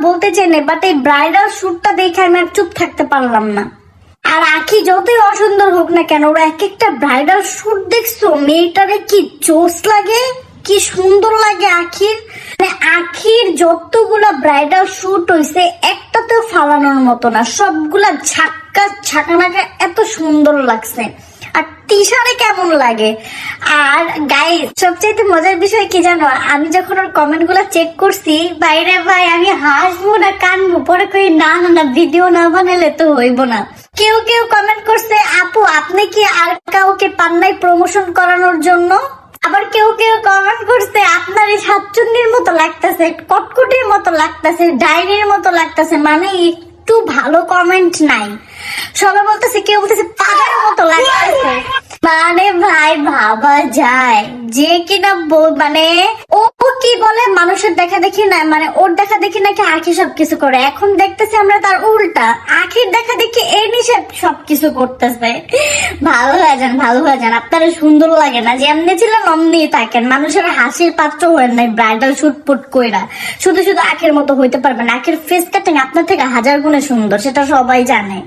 বলতে চাই না, বাট এই ব্রাইডাল শুটটা দেখে আমি আর চুপ থাকতে পারলাম না। আর আখি যতই অসুন্দর হোক না কেন, ওরা এক একটা ব্রাইডাল শুট দেখছো, মেয়েটারে কি জোস লাগে, কি সুন্দর লাগে আখির। মানে আখির যতগুলা ব্রাইডাল শুট হইছে একটাতেও ফালানোর মতো না, সবগুলা ঝাক্কা ঝাঁকানাকা এত সুন্দর লাগছে। আর টিশারে কেমন লাগে। আর গাইস সবচাইতে মজার বিষয় কি জানো, আমি যখন ওর কমেন্ট গুলা চেক করছি, বাইরে ভাই আমি হাসবো না কানবো, পরে কই না না না ভিডিও না বানালে তো হইব না। কেউ কেউ কমেন্ট করছে, আপু আপনি কি আর কাউকে পান নাই প্রমোশন করানোর জন্য? আবার কেউ কেউ কমেন্ট করছে, আপনার এই সাতচুন্নির মতো লাগতেছে, কটকটির মতো লাগতেছে, ডাইনির মতো লাগতেছে। মানে একটু ভালো কমেন্ট নাই। সবাই বলতেছে, কেউ বলতেছে পাগের মতো লাগতেছে। মানে ভাই ভাবা যায় যে কিনা মানে ও কি বলে, মানুষের দেখা দেখি না, মানে ওর দেখা দেখি নাকি আখি সবকিছু করে। এখন দেখতেছি আমরা তার উল্টা, আখির দেখা দেখি এই নিষেধ সবকিছু করতেছে। ভালো হয়ে যান, ভালো হয়ে যান। আপনারা সুন্দর লাগে না, যেমনি ছিলেন অমনি থাকেন। মানুষের হাসির পাত্র হয়ে নাই ব্রাইডাল শুট পুট কইরা। শুধু শুধু আখের মতো হইতে পারবেন। আখের ফেস কাটিং আপনার থেকে 1000 গুণে সুন্দর, সেটা সবাই জানে।